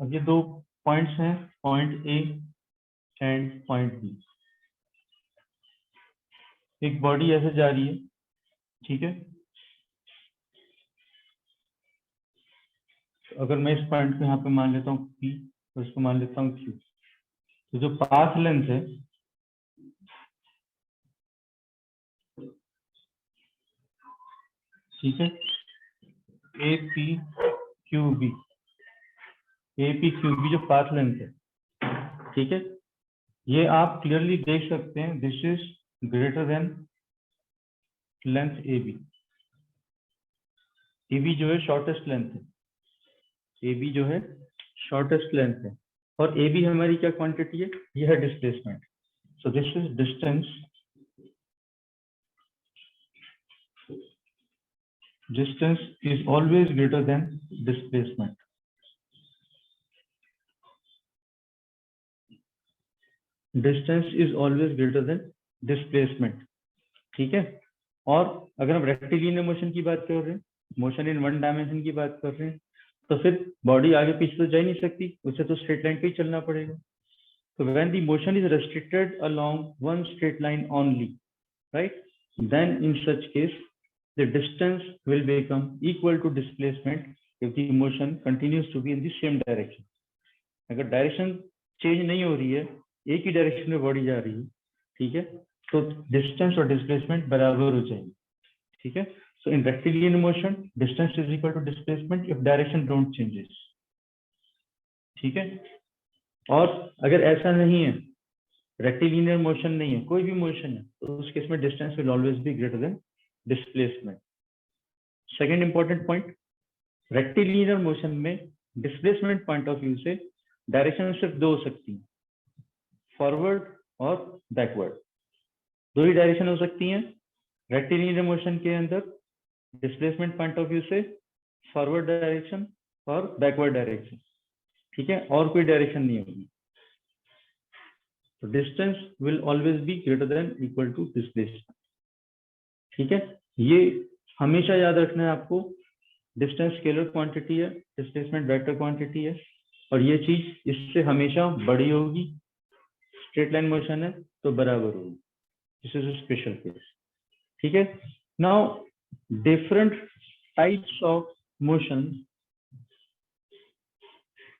अब ये दो पॉइंट्स हैं, point A and point B. एक बॉडी ऐसे जा रही है, ठीक है। तो अगर मैं इस पॉइंट को यहाँ पे मान लेता हूँ पी और इसको मान लेता हूँ क्यू, तो जो पाथ लेंथ है ठीक है, A P Q B, A P Q B जो पाथ लेंथ है, ठीक है, ये आप क्लियरली देख सकते हैं, this is greater than length A B. A B जो है शॉर्टेस्ट लेंथ है, ए बी जो है शॉर्टेस्ट लेंथ है, और ए बी हमारी क्या क्वांटिटी है, ये है displacement. So this is distance, distance is always greater than displacement. Distance is always greater than displacement, ठीक है। और अगर हम रेक्टिलिनियर मोशन की बात कर रहे हैं, मोशन इन वन डायमेंशन की बात कर रहे हैं, तो फिर बॉडी आगे पीछे तो जा ही नहीं सकती, उसे तो स्ट्रेट लाइन पे ही चलना पड़ेगा। तो when the motion is restricted along one straight line only, right, then in such case the distance will become equal to displacement if the motion continues to be in the same direction. अगर direction change नहीं हो रही है, एक ही direction में body जा रही है, ठीक है, तो डिस्टेंस और डिस्प्लेसमेंट बराबर हो जाएंगे, ठीक है। So in rectilinear motion distance is equal to displacement if direction don't changes, ठीक है। और अगर ऐसा नहीं है, रेक्टिलिनियर मोशन नहीं है, कोई भी मोशन है, तो उस केस में distance will always be greater then displacement. Second important point, rectilinear motion में डिस्प्लेसमेंट पॉइंट ऑफ व्यू से डायरेक्शन सिर्फ दो हो सकती है, फॉरवर्ड और बैकवर्ड, दो ही डायरेक्शन हो सकती हैं रेक्टिलिनियर मोशन के अंदर डिस्प्लेसमेंट पॉइंट ऑफ व्यू से, फॉरवर्ड डायरेक्शन और बैकवर्ड डायरेक्शन, ठीक है, और कोई डायरेक्शन नहीं होगी। तो distance will always be greater than equal to displacement, ठीक है। ये हमेशा याद रखना है आपको, डिस्टेंस स्केलर क्वांटिटी है, डिस्प्लेसमेंट वेक्टर क्वांटिटी है, और ये चीज इससे हमेशा बड़ी होगी, स्ट्रेट लाइन मोशन है तो बराबर होगी, this is a special case, ठीक है। Now different types of motion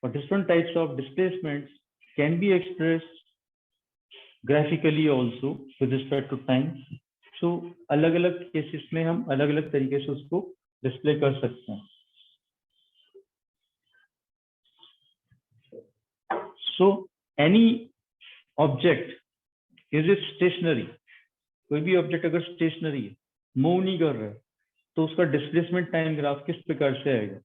और different types of displacements can be expressed graphically also with respect to time. So अलग अलग केसेस में हम अलग अलग तरीके से उसको डिस्प्ले कर सकते हैं। So any object is it stationary, कोई भी ऑब्जेक्ट अगर स्टेशनरी है, मूव नहीं कर रहा है, तो उसका डिस्प्लेसमेंट टाइम ग्राफ किस प्रकार से आएगा,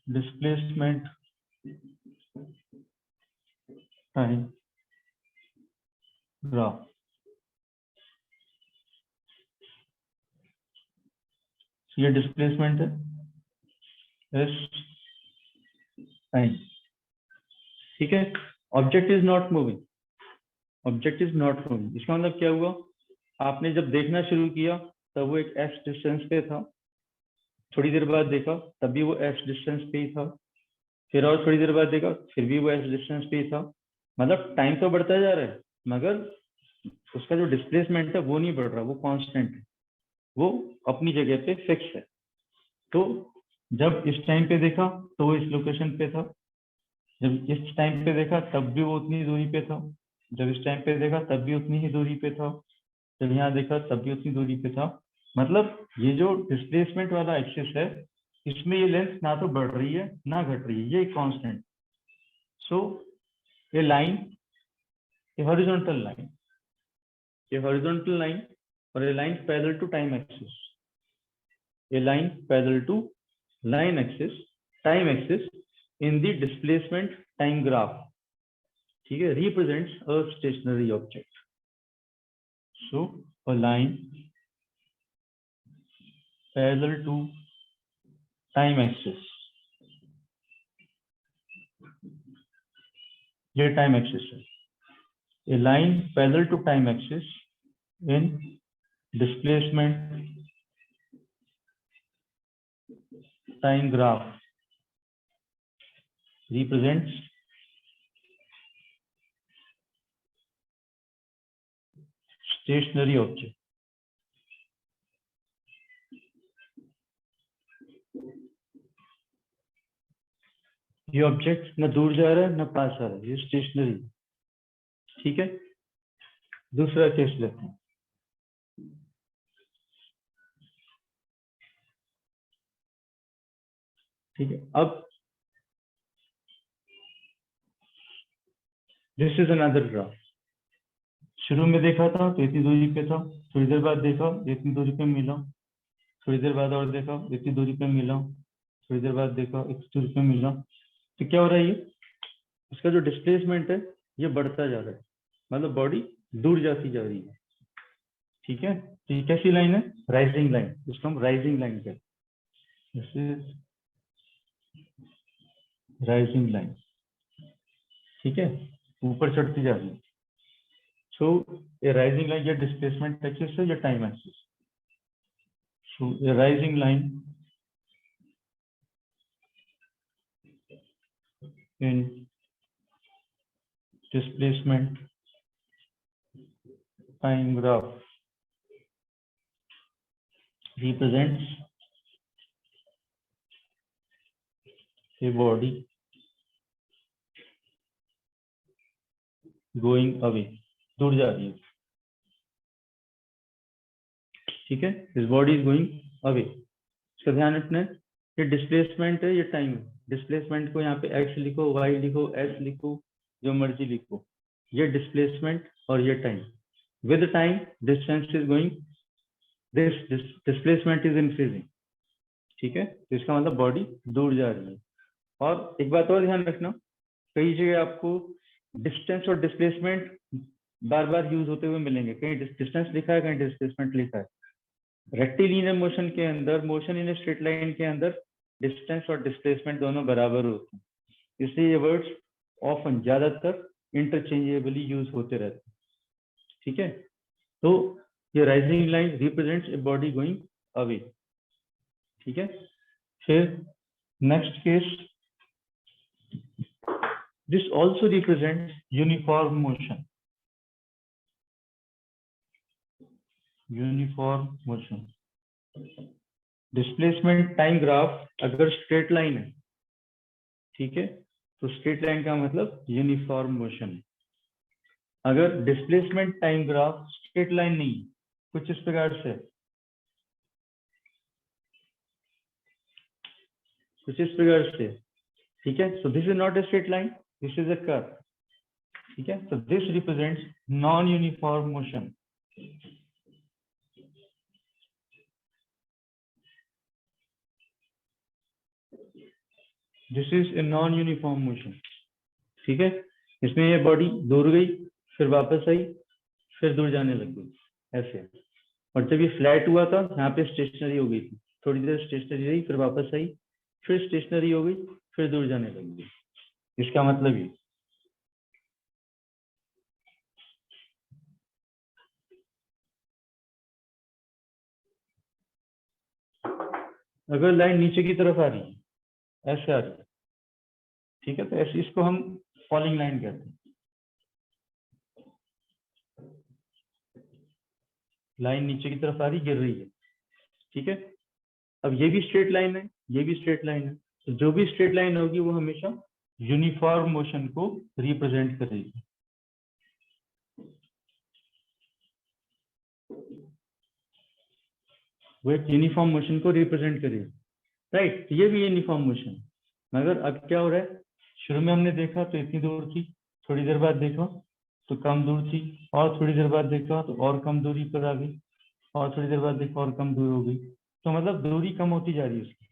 डिस्प्लेसमेंट टाइम ग्राफ, ये डिस्प्लेसमेंट है एस टाइम, ठीक है। Object is not moving, object is not moving, इसका मतलब क्या हुआ, आपने जब देखना शुरू किया तब वो एक एस डिस्टेंस पे था, थोड़ी देर बाद देखा तब भी वो एस डिस्टेंस पे ही था, फिर और थोड़ी देर बाद देखा फिर भी वो एस डिस्टेंस पे ही था, मतलब टाइम तो बढ़ता जा रहा है मगर उसका जो डिस्प्लेसमेंट है वो नहीं बढ़ रहा, वो कांस्टेंट है, वो अपनी जगह पे फिक्स है। तो जब इस टाइम पे देखा तो वो इस लोकेशन पे था, जब इस टाइम पे देखा तब भी वो उतनी दूरी पे था, जब इस टाइम पे देखा तब भी उतनी ही दूरी पे था, जब यहाँ देखा तब भी उतनी दूरी पे था। मतलब ये जो डिस्प्लेसमेंट वाला एक्सिस है, इसमें ये लेंथ ना तो बढ़ रही है ना घट रही है, ये कांस्टेंट। सो ये लाइन, ये हॉरिजॉन्टल लाइन, ये हॉरिजॉन्टल लाइन और ये line parallel to time axis, ये line parallel to line axis time axis in the displacement time graph, ठीक है, represents a stationary object. So a line parallel to time axis, ये time axis है, a line parallel to time axis in displacement time graph represents stationary object. ये object न दूर जा रहा है न पास आ रहा है, ये स्टेशनरी। ठीक है, दूसरा केस लेते हैं। ठीक है, अब दिस इज अनदर ग्राफ। शुरू में देखा था तो इतनी दूरी पे था, थोड़ी देर बाद देखा इतनी दूरी पे मिला, थोड़ी देर बाद और देखा इतनी दूरी पे मिला, थोड़ी देर बाद देखा इतनी दूरी पे मिला। तो क्या हो रहा है, ये इसका जो डिस्प्लेसमेंट है ये बढ़ता जा रहा है, मतलब बॉडी दूर जाती जा रही है। ठीक है, तो ये कैसी लाइन है, राइजिंग लाइन, इसको हम राइजिंग लाइन कहते हैं। This is rising line. ठीक है, ऊपर चढ़ती जा रही है। सो ए राइजिंग लाइन, ये डिस्प्लेसमेंट एक्सिस है, ये time axis. So A rising line in displacement time graph represents a body going away, दूर जा रही है। ठीक है, this body is going away. इसका ध्यान रखना है, ये डिस्प्लेसमेंट है, ये टाइम है। डिस्प्लेसमेंट को यहाँ पे x लिखो, y लिखो, s लिखो, जो मर्जी लिखो। ये डिस्प्लेसमेंट और ये time. With time distance is going, this displacement is increasing. ठीक है, तो इसका मतलब बॉडी दूर जा रही है। और एक बात और ध्यान रखना, कई जगह आपको डिस्टेंस और डिस्प्लेसमेंट बार बार यूज होते हुए मिलेंगे। कहीं डिस्टेंस लिखा है, कहीं डिस्प्लेसमेंट लिखा है। रेक्टिलिनियर मोशन के अंदर, मोशन इन स्ट्रेट लाइन के अंदर डिस्टेंस और डिस्प्लेसमेंट दोनों बराबर होते हैं, इसलिए ये वर्ड्स ऑफन, ज्यादातर इंटरचेंजेबली यूज होते रहते हैं। ठीक है, तो ये rising line represents a body going away. ठीक है, फिर next case, this also represents uniform motion. Uniform motion. Displacement time graph अगर स्ट्रेट लाइन है, ठीक है, तो स्ट्रेट लाइन का मतलब यूनिफॉर्म मोशन है। अगर displacement time graph straight line नहीं, कुछ इस प्रकार से, कुछ इस प्रकार से। ठीक है, so this is not a straight line, this is a curve. ठीक है, so this represents non-uniform motion. This is a non-uniform motion. ठीक है, इसमें ये बॉडी दूर गई, फिर वापस आई, फिर दूर जाने लग गई, ऐसे। और जब ये फ्लैट हुआ था, यहाँ पे स्टेशनरी हो गई थी, थोड़ी देर स्टेशनरी रही, फिर वापस आई, फिर स्टेशनरी हो गई, फिर दूर जाने लग गई। इसका मतलब ये, अगर लाइन नीचे की तरफ आ रही है, ऐसे आ रही है, ठीक है, तो ऐसे इसको हम फॉलिंग लाइन कहते हैं। लाइन नीचे की तरफ आ रही, गिर रही है। ठीक है, अब ये भी स्ट्रेट लाइन है, ये भी स्ट्रेट लाइन है, तो जो भी स्ट्रेट लाइन होगी वो हमेशा यूनिफॉर्म मोशन को रिप्रेजेंट करेगी। वो एक यूनिफॉर्म मोशन को रिप्रेजेंट करेगी, राइट। ये भी यूनिफॉर्म मोशन, मगर अब क्या हो रहा है, शुरू में हमने देखा तो इतनी दूर थी, थोड़ी देर बाद देखा तो कम दूर थी, और थोड़ी देर बाद देखा तो और कम दूरी पर आ गई, और थोड़ी देर बाद देखा और कम दूर हो गई। तो मतलब दूरी कम होती जा रही है उसकी।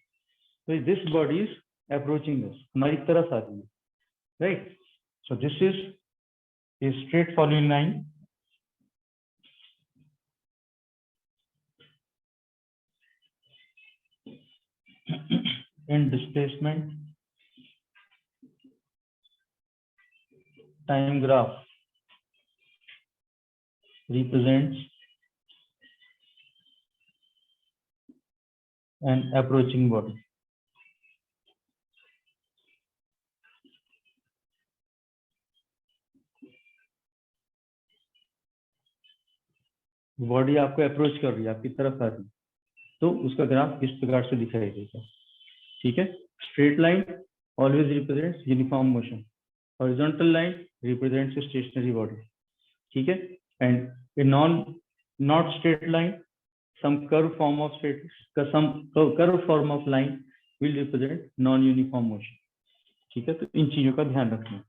तो दिस बॉडी इज अप्रोचिंग अस, हमारी तरफ आ रही है, right. So this is a straight following line in displacement time graph represents an approaching body. Body आपको अप्रोच कर रही है, आपकी तरफ आ रही है, तो उसका ग्राफ इस प्रकार से दिखाई देगा। ठीक है, straight line always represents uniform motion, horizontal line represents stationary body. ठीक है, and a not straight line, some curve form of line will represent non uniform motion। ठीक है, तो इन चीजों का ध्यान रखना।